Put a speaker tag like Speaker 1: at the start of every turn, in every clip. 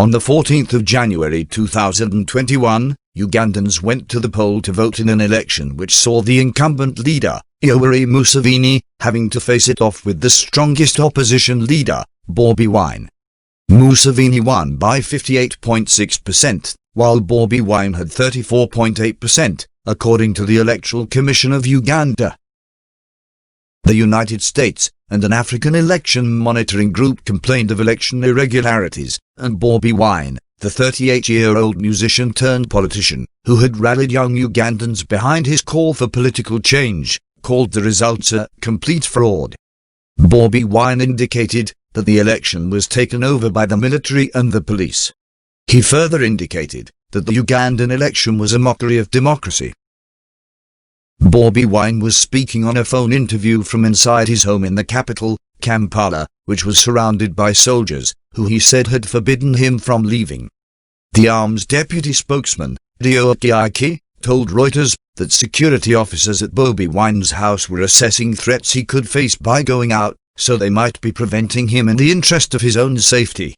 Speaker 1: On the 14th of January 2021, Ugandans went to the poll to vote in an election which saw the incumbent leader, Yoweri Museveni, having to face it off with the strongest opposition leader, Bobi Wine. Museveni won by 58.6%, while Bobi Wine had 34.8%, according to the Electoral Commission of Uganda. The United States and an African election monitoring group complained of election irregularities, and Bobi Wine, the 38-year-old musician turned politician, who had rallied young Ugandans behind his call for political change, called the results a complete fraud. Bobi Wine indicated that the election was taken over by the military and the police. He further indicated that the Ugandan election was a mockery of democracy. Bobi Wine was speaking on a phone interview from inside his home in the capital, Kampala, which was surrounded by soldiers, who he said had forbidden him from leaving. The arms deputy spokesman, Dio Okiaki, told Reuters that security officers at Bobi Wine's house were assessing threats he could face by going out, so they might be preventing him in the interest of his own safety.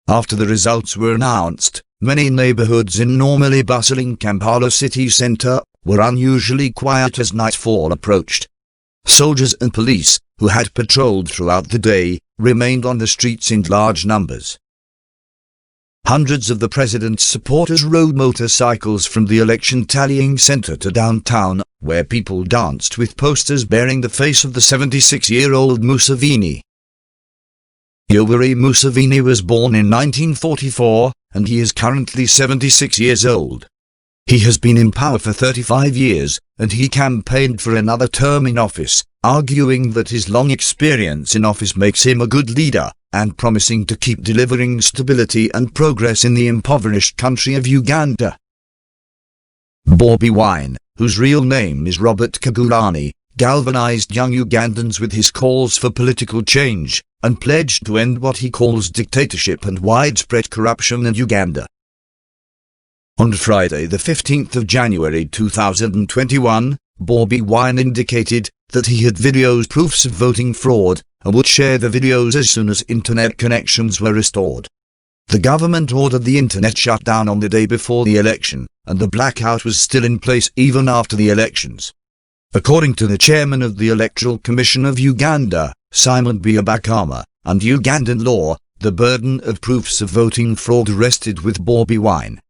Speaker 1: After the results were announced, many neighborhoods in normally bustling Kampala city center were unusually quiet as nightfall approached. Soldiers and police, who had patrolled throughout the day, remained on the streets in large numbers. Hundreds of the president's supporters rode motorcycles from the election tallying center to downtown, where people danced with posters bearing the face of the 76-year-old Museveni. Yoweri Museveni was born in 1944, and he is currently 76 years old. He has been in power for 35 years, and he campaigned for another term in office, arguing that his long experience in office makes him a good leader, and promising to keep delivering stability and progress in the impoverished country of Uganda. Bobi Wine, whose real name is Robert Kyagulanyi, galvanized young Ugandans with his calls for political change, and pledged to end what he calls dictatorship and widespread corruption in Uganda. On Friday the 15th of January 2021, Bobi Wine indicated that he had videos proofs of voting fraud, and would share the videos as soon as internet connections were restored. The government ordered the internet shut down on the day before the election, and the blackout was still in place even after the elections. According to the chairman of the Electoral Commission of Uganda, Simon Byabakama, under Ugandan law, the burden of proofs of voting fraud rested with Bobi Wine.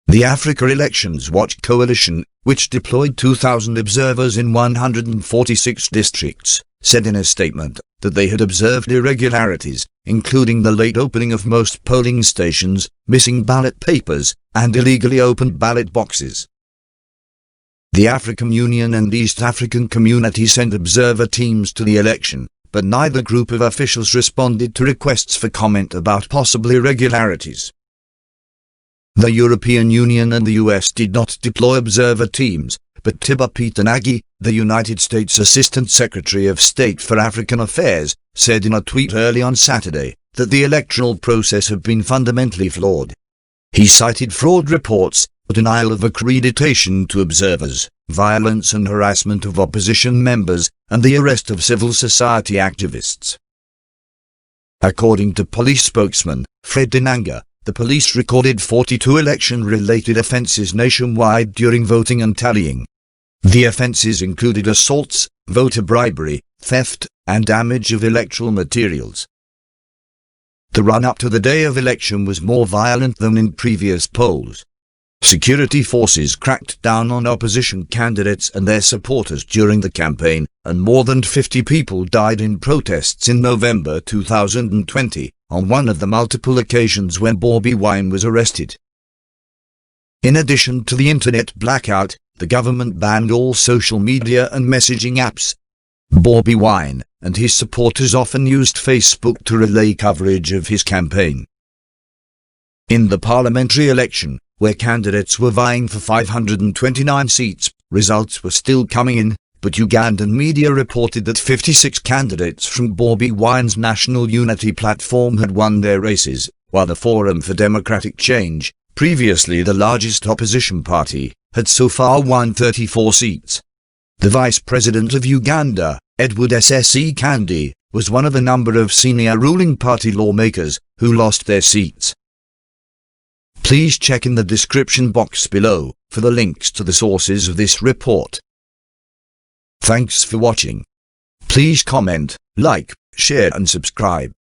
Speaker 1: The Africa Elections Watch Coalition, which deployed 2,000 observers in 146 districts, said in a statement that they had observed irregularities, including the late opening of most polling stations, missing ballot papers, and illegally opened ballot boxes. The African Union and East African Community sent observer teams to the election, but neither group of officials responded to requests for comment about possible irregularities. The European Union and the US did not deploy observer teams, but Tibor Peter Nagy, the United States Assistant Secretary of State for African Affairs, said in a tweet early on Saturday that the electoral process had been fundamentally flawed. He cited fraud reports, denial of accreditation to observers, violence and harassment of opposition members, and the arrest of civil society activists. According to police spokesman Fred Enanga, the police recorded 42 election-related offences nationwide during voting and tallying. The offences included assaults, voter bribery, theft, and damage of electoral materials. The run-up to the day of election was more violent than in previous polls. Security forces cracked down on opposition candidates and their supporters during the campaign, and more than 50 people died in protests in November 2020, on one of the multiple occasions when Bobi Wine was arrested. In addition to the internet blackout, the government banned all social media and messaging apps. Bobi Wine and his supporters often used Facebook to relay coverage of his campaign. In the parliamentary election, where candidates were vying for 529 seats, results were still coming in, but Ugandan media reported that 56 candidates from Bobi Wine's National Unity platform had won their races, while the Forum for Democratic Change, previously the largest opposition party, had so far won 34 seats. The Vice President of Uganda, Edward Ssese Kandi, was one of a number of senior ruling party lawmakers who lost their seats. Please check in the description box below for the links to the sources of this report. Thanks for watching. Please comment, like, share and subscribe.